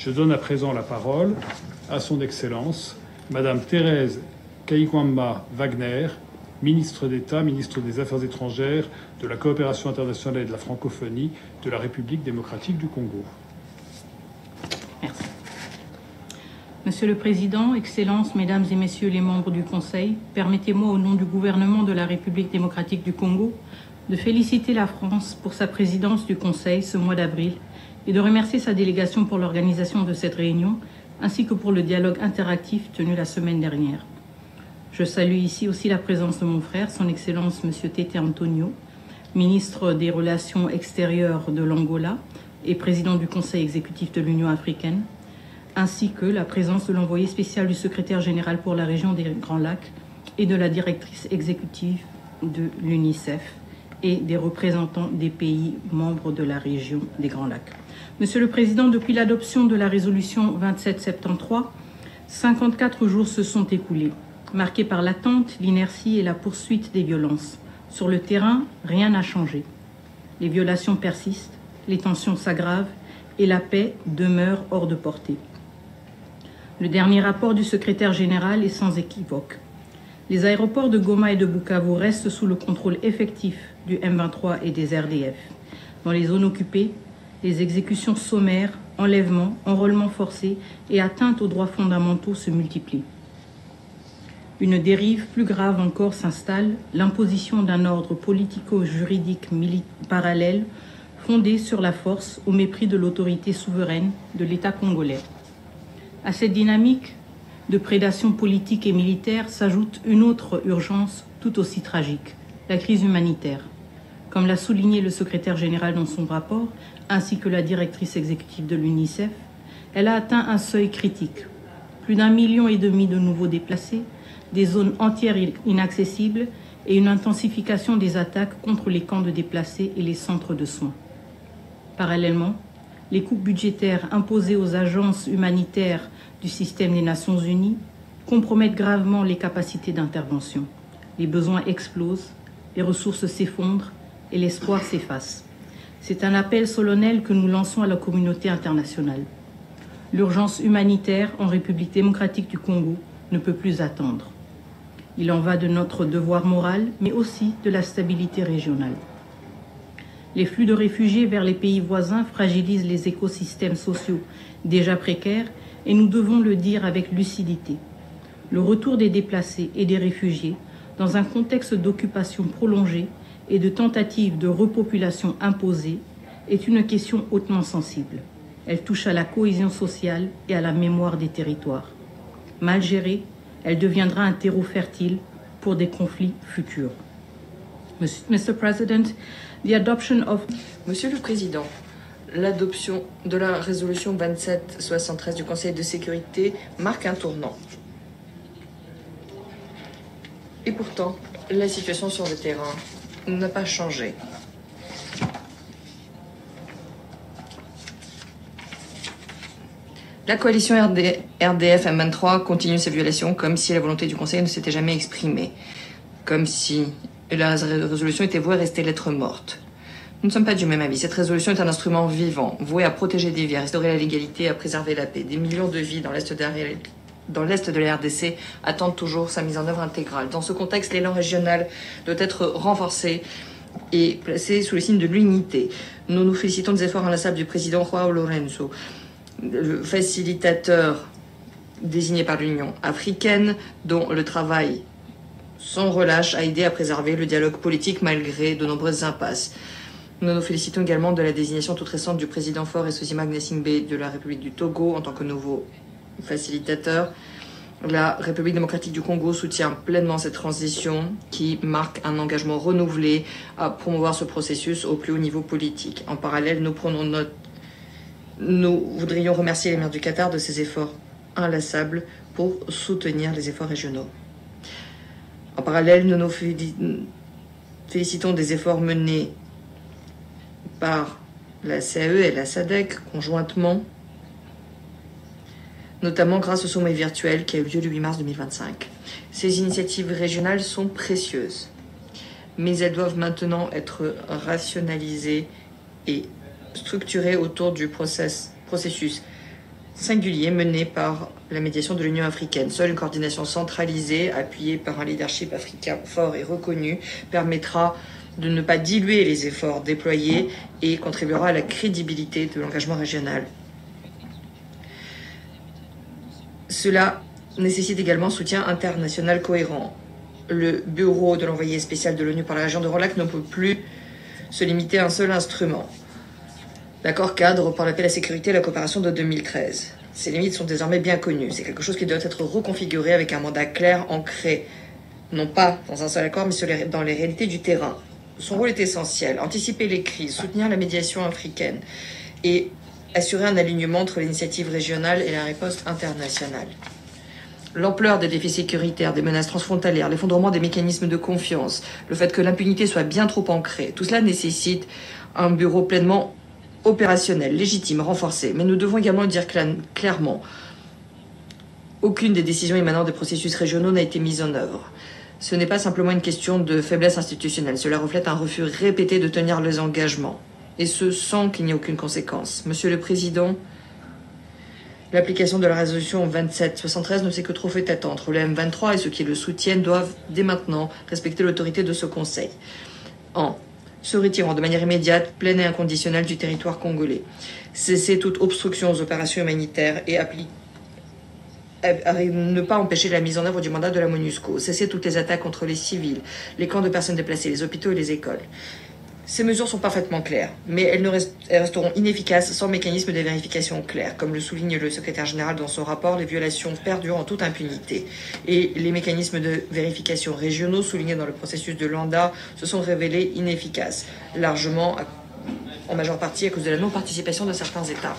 Je donne à présent la parole à son Excellence, Madame Thérèse Kayigwamba Wagner, ministre d'État, ministre des Affaires étrangères, de la coopération internationale et de la francophonie de la République démocratique du Congo. Merci. Monsieur le Président, Excellences, Mesdames et Messieurs les membres du Conseil, permettez-moi au nom du gouvernement de la République démocratique du Congo de féliciter la France pour sa présidence du Conseil ce mois d'avril et de remercier sa délégation pour l'organisation de cette réunion ainsi que pour le dialogue interactif tenu la semaine dernière. Je salue ici aussi la présence de mon frère, son Excellence Monsieur Tete Antonio, ministre des Relations extérieures de l'Angola et président du Conseil exécutif de l'Union africaine, ainsi que la présence de l'envoyé spécial du secrétaire général pour la région des Grands Lacs et de la directrice exécutive de l'UNICEF et des représentants des pays membres de la région des Grands Lacs. Monsieur le Président, depuis l'adoption de la résolution 2773, 54 jours se sont écoulés, marqués par l'attente, l'inertie et la poursuite des violences. Sur le terrain, rien n'a changé. Les violations persistent, les tensions s'aggravent et la paix demeure hors de portée. Le dernier rapport du secrétaire général est sans équivoque. Les aéroports de Goma et de Bukavu restent sous le contrôle effectif du M23 et des RDF. Dans les zones occupées, les exécutions sommaires, enlèvements, enrôlements forcés et atteintes aux droits fondamentaux se multiplient. Une dérive plus grave encore s'installe, l'imposition d'un ordre politico-juridique parallèle fondé sur la force au mépris de l'autorité souveraine de l'État congolais. À cette dynamique de prédation politique et militaire s'ajoute une autre urgence tout aussi tragique, la crise humanitaire. Comme l'a souligné le secrétaire général dans son rapport, ainsi que la directrice exécutive de l'UNICEF, elle a atteint un seuil critique. Plus d'1,5 million de nouveaux déplacés, des zones entières inaccessibles et une intensification des attaques contre les camps de déplacés et les centres de soins. Parallèlement, les coupes budgétaires imposées aux agences humanitaires du système des Nations Unies compromettent gravement les capacités d'intervention. Les besoins explosent, les ressources s'effondrent et l'espoir s'efface. C'est un appel solennel que nous lançons à la communauté internationale. L'urgence humanitaire en République démocratique du Congo ne peut plus attendre. Il en va de notre devoir moral, mais aussi de la stabilité régionale. Les flux de réfugiés vers les pays voisins fragilisent les écosystèmes sociaux déjà précaires et nous devons le dire avec lucidité. Le retour des déplacés et des réfugiés dans un contexte d'occupation prolongée et de tentatives de repopulation imposée est une question hautement sensible. Elle touche à la cohésion sociale et à la mémoire des territoires. Mal gérée, elle deviendra un terreau fertile pour des conflits futurs. Mr. President, the adoption of... Monsieur le Président, l'adoption de la résolution 2773 du Conseil de sécurité marque un tournant. Et pourtant, la situation sur le terrain n'a pas changé. La coalition RDF M23 continue ses violations comme si la volonté du Conseil ne s'était jamais exprimée, comme si la résolution était vouée à rester lettre morte. Nous ne sommes pas du même avis. Cette résolution est un instrument vivant, voué à protéger des vies, à restaurer la légalité, à préserver la paix. Des millions de vies dans l'est de la RDC attendent toujours sa mise en œuvre intégrale. Dans ce contexte, l'élan régional doit être renforcé et placé sous le signe de l'unité. Nous nous félicitons des efforts inlassables du président João Lourenço, le facilitateur désigné par l'Union africaine, dont le travail sans relâche a aidé à préserver le dialogue politique malgré de nombreuses impasses. Nous nous félicitons également de la désignation toute récente du président Faure Essozima Gnassingbé de la République du Togo en tant que nouveau facilitateur. La République démocratique du Congo soutient pleinement cette transition qui marque un engagement renouvelé à promouvoir ce processus au plus haut niveau politique. En parallèle, nous voudrions remercier l'émir du Qatar de ses efforts inlassables pour soutenir les efforts régionaux. En parallèle, nous nous félicitons des efforts menés par la CAE et la SADC conjointement, notamment grâce au sommet virtuel qui a eu lieu le 8 mars 2025. Ces initiatives régionales sont précieuses, mais elles doivent maintenant être rationalisées et structurées autour du processus singulier mené par la médiation de l'Union africaine. Seule une coordination centralisée, appuyée par un leadership africain fort et reconnu, permettra de ne pas diluer les efforts déployés et contribuera à la crédibilité de l'engagement régional. Cela nécessite également un soutien international cohérent. Le bureau de l'envoyé spécial de l'ONU pour la région de Grand Lac ne peut plus se limiter à un seul instrument. L'accord cadre pour la paix, la sécurité et la coopération de 2013. Ces limites sont désormais bien connues. C'est quelque chose qui doit être reconfiguré avec un mandat clair, ancré, non pas dans un seul accord, mais dans les réalités du terrain. Son rôle est essentiel. Anticiper les crises, soutenir la médiation africaine et assurer un alignement entre l'initiative régionale et la riposte internationale. L'ampleur des défis sécuritaires, des menaces transfrontalières, l'effondrement des mécanismes de confiance, le fait que l'impunité soit bien trop ancrée, tout cela nécessite un bureau pleinement opérationnel, légitime, renforcé. Mais nous devons également le dire clairement. Aucune des décisions émanant des processus régionaux n'a été mise en œuvre. Ce n'est pas simplement une question de faiblesse institutionnelle. Cela reflète un refus répété de tenir les engagements. Et ce, sans qu'il n'y ait aucune conséquence. Monsieur le Président, l'application de la résolution 2773 ne s'est que trop fait attendre. Le M23 et ceux qui le soutiennent doivent, dès maintenant, respecter l'autorité de ce Conseil. En se retirant de manière immédiate, pleine et inconditionnelle du territoire congolais. Cesser toute obstruction aux opérations humanitaires et ne pas empêcher la mise en œuvre du mandat de la MONUSCO. Cesser toutes les attaques contre les civils, les camps de personnes déplacées, les hôpitaux et les écoles. Ces mesures sont parfaitement claires, mais elles resteront inefficaces sans mécanisme de vérification clair. Comme le souligne le secrétaire général dans son rapport, les violations perdurent en toute impunité. Et les mécanismes de vérification régionaux soulignés dans le processus de Luanda se sont révélés inefficaces, largement en majeure partie à cause de la non-participation de certains États.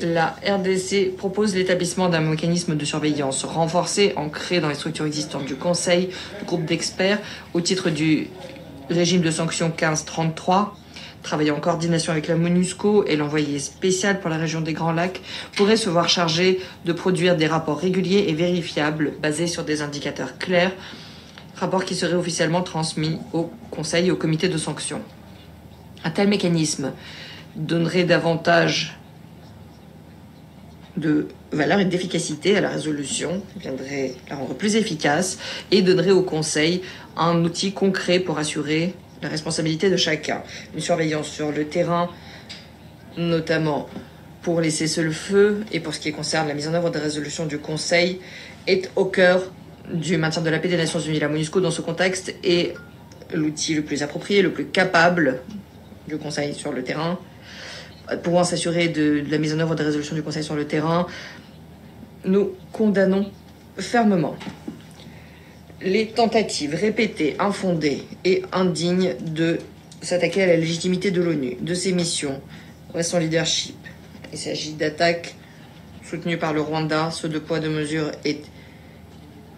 La RDC propose l'établissement d'un mécanisme de surveillance renforcé, ancré dans les structures existantes du Conseil, du groupe d'experts, au titre du régime de sanctions 1533, travaillant en coordination avec la MONUSCO et l'envoyé spécial pour la région des Grands Lacs, pourrait se voir chargé de produire des rapports réguliers et vérifiables basés sur des indicateurs clairs, rapports qui seraient officiellement transmis au Conseil et au comité de sanctions. Un tel mécanisme donnerait davantage de valeur et d'efficacité à la résolution, viendrait la rendre plus efficace et donnerait au Conseil un outil concret pour assurer la responsabilité de chacun. Une surveillance sur le terrain, notamment pour les cessez-le-feu et pour ce qui concerne la mise en œuvre des résolutions du Conseil, est au cœur du maintien de la paix des Nations Unies. La MONUSCO, dans ce contexte, est l'outil le plus approprié, le plus capable du Conseil sur le terrain, pouvant s'assurer de la mise en œuvre des résolutions du Conseil sur le terrain. Nous condamnons fermement les tentatives répétées, infondées et indignes de s'attaquer à la légitimité de l'ONU, de ses missions, à son leadership. Il s'agit d'attaques soutenues par le Rwanda. Ce deux poids, deux mesures est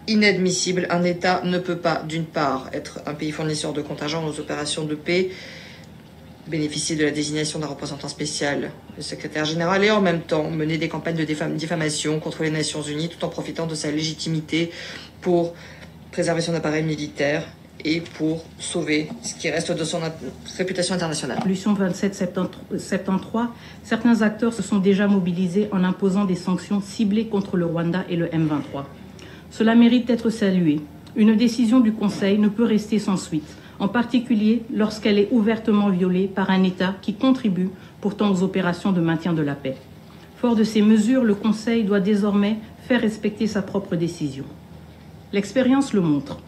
inadmissible. Un État ne peut pas, d'une part, être un pays fournisseur de contingents aux opérations de paix, bénéficier de la désignation d'un représentant spécial, le secrétaire général, et en même temps mener des campagnes de diffamation contre les Nations Unies tout en profitant de sa légitimité pour préserver son appareil militaire et pour sauver ce qui reste de son réputation internationale. Résolution 2773, certains acteurs se sont déjà mobilisés en imposant des sanctions ciblées contre le Rwanda et le M23. Cela mérite d'être salué. Une décision du Conseil ne peut rester sans suite, en particulier lorsqu'elle est ouvertement violée par un État qui contribue pourtant aux opérations de maintien de la paix. Fort de ces mesures, le Conseil doit désormais faire respecter sa propre décision. L'expérience le montre.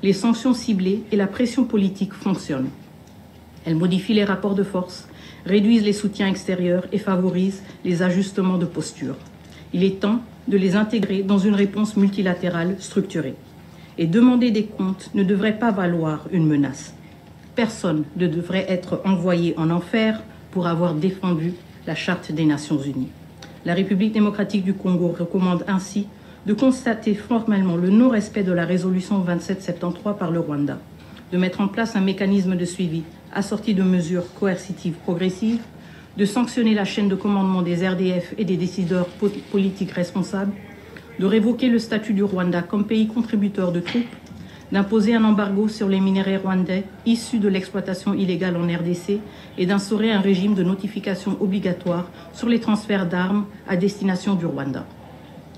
Les sanctions ciblées et la pression politique fonctionnent. Elles modifient les rapports de force, réduisent les soutiens extérieurs et favorisent les ajustements de posture. Il est temps de les intégrer dans une réponse multilatérale structurée. Et demander des comptes ne devrait pas valoir une menace. Personne ne devrait être envoyé en enfer pour avoir défendu la Charte des Nations Unies. La République démocratique du Congo recommande ainsi de constater formellement le non-respect de la résolution 2773 par le Rwanda, de mettre en place un mécanisme de suivi assorti de mesures coercitives progressives, de sanctionner la chaîne de commandement des RDF et des décideurs politiques responsables, de révoquer le statut du Rwanda comme pays contributeur de troupes, d'imposer un embargo sur les minerais rwandais issus de l'exploitation illégale en RDC et d'instaurer un régime de notification obligatoire sur les transferts d'armes à destination du Rwanda.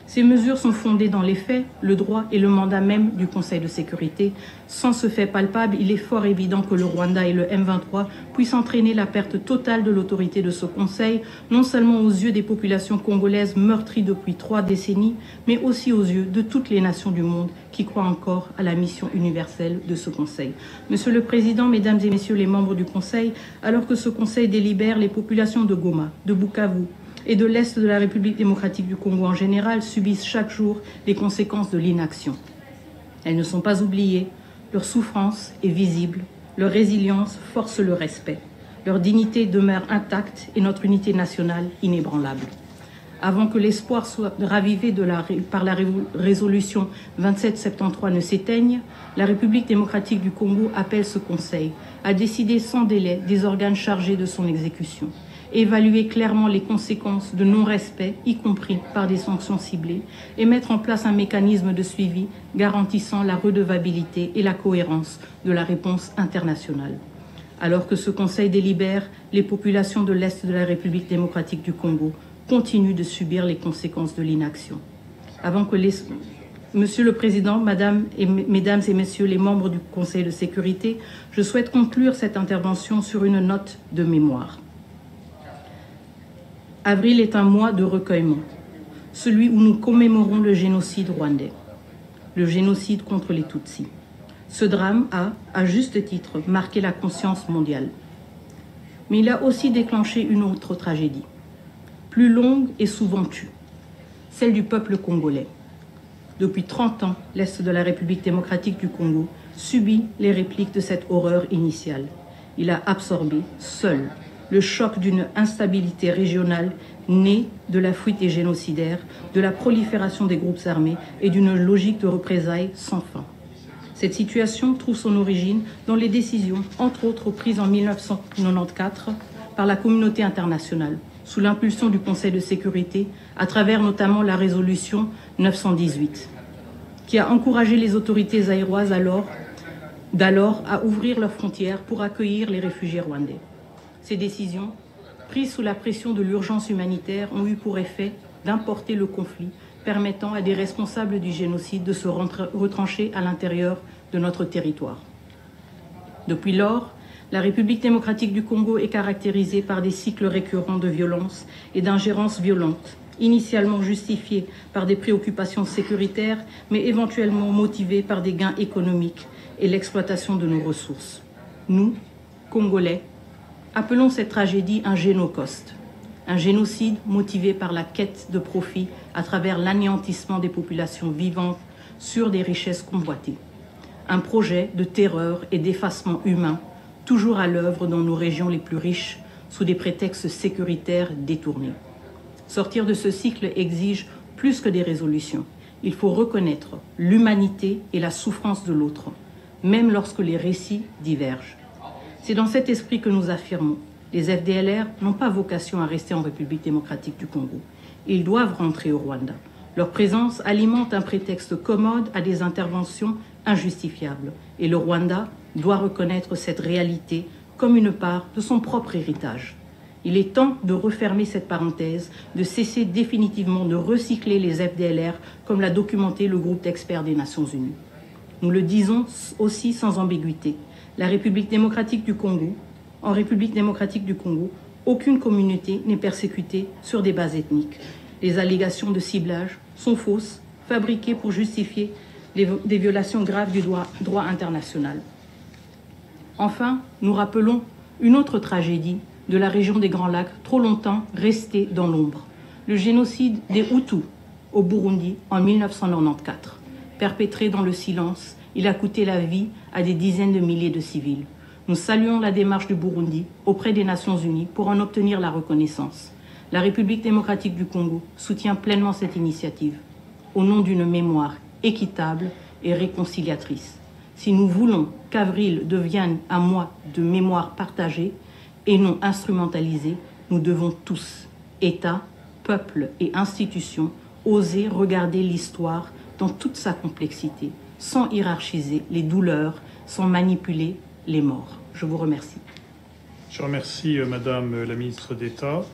Ces mesures sont fondées dans les faits, le droit et le mandat même du Conseil de sécurité. Sans ce fait palpable, il est fort évident que le Rwanda et le M23 puissent entraîner la perte totale de l'autorité de ce Conseil, non seulement aux yeux des populations congolaises meurtries depuis 3 décennies, mais aussi aux yeux de toutes les nations du monde qui croient encore à la mission universelle de ce Conseil. Monsieur le Président, Mesdames et Messieurs les membres du Conseil, alors que ce Conseil délibère, les populations de Goma, de Bukavu, et de l'Est de la République démocratique du Congo en général subissent chaque jour les conséquences de l'inaction. Elles ne sont pas oubliées, leur souffrance est visible, leur résilience force le respect, leur dignité demeure intacte et notre unité nationale inébranlable. Avant que l'espoir soit ravivé par la résolution 2773 ne s'éteigne, la République démocratique du Congo appelle ce Conseil à décider sans délai des organes chargés de son exécution, évaluer clairement les conséquences de non-respect, y compris par des sanctions ciblées, et mettre en place un mécanisme de suivi garantissant la redevabilité et la cohérence de la réponse internationale. Alors que ce Conseil délibère, les populations de l'Est de la République démocratique du Congo continuent de subir les conséquences de l'inaction. Monsieur le Président, Mesdames et Messieurs les membres du Conseil de sécurité, je souhaite conclure cette intervention sur une note de mémoire. Avril est un mois de recueillement, celui où nous commémorons le génocide rwandais, le génocide contre les Tutsis. Ce drame a, à juste titre, marqué la conscience mondiale. Mais il a aussi déclenché une autre tragédie, plus longue et souvent tue, celle du peuple congolais. Depuis 30 ans, l'Est de la République démocratique du Congo subit les répliques de cette horreur initiale. Il a absorbé, seul, le choc d'une instabilité régionale née de la fuite des génocidaires, de la prolifération des groupes armés et d'une logique de représailles sans fin. Cette situation trouve son origine dans les décisions, entre autres prises en 1994 par la communauté internationale, sous l'impulsion du Conseil de sécurité, à travers notamment la résolution 918, qui a encouragé les autorités zaïroises d'alors à ouvrir leurs frontières pour accueillir les réfugiés rwandais. Ces décisions, prises sous la pression de l'urgence humanitaire, ont eu pour effet d'importer le conflit, permettant à des responsables du génocide de se retrancher à l'intérieur de notre territoire. Depuis lors, la République démocratique du Congo est caractérisée par des cycles récurrents de violence et d'ingérences violentes, initialement justifiées par des préoccupations sécuritaires, mais éventuellement motivées par des gains économiques et l'exploitation de nos ressources. Nous, Congolais, appelons cette tragédie un génocide, un génocide motivé par la quête de profit à travers l'anéantissement des populations vivantes sur des richesses convoitées. Un projet de terreur et d'effacement humain, toujours à l'œuvre dans nos régions les plus riches, sous des prétextes sécuritaires détournés. Sortir de ce cycle exige plus que des résolutions. Il faut reconnaître l'humanité et la souffrance de l'autre, même lorsque les récits divergent. C'est dans cet esprit que nous affirmons. Les FDLR n'ont pas vocation à rester en République démocratique du Congo. Ils doivent rentrer au Rwanda. Leur présence alimente un prétexte commode à des interventions injustifiables. Et le Rwanda doit reconnaître cette réalité comme une part de son propre héritage. Il est temps de refermer cette parenthèse, de cesser définitivement de recycler les FDLR comme l'a documenté le groupe d'experts des Nations Unies. Nous le disons aussi sans ambiguïté. La République démocratique du Congo, en République démocratique du Congo, aucune communauté n'est persécutée sur des bases ethniques. Les allégations de ciblage sont fausses, fabriquées pour justifier des violations graves du droit international. Enfin, nous rappelons une autre tragédie de la région des Grands Lacs, trop longtemps restée dans l'ombre. Le génocide des Hutus au Burundi en 1994. Perpétré dans le silence, il a coûté la vie à des dizaines de milliers de civils. Nous saluons la démarche du Burundi auprès des Nations Unies pour en obtenir la reconnaissance. La République démocratique du Congo soutient pleinement cette initiative, au nom d'une mémoire équitable et réconciliatrice. Si nous voulons qu'avril devienne un mois de mémoire partagée et non instrumentalisée, nous devons tous, États, peuples et institutions, oser regarder l'histoire dans toute sa complexité, sans hiérarchiser les douleurs, sans manipuler les morts. Je vous remercie. Je remercie Madame la ministre d'État.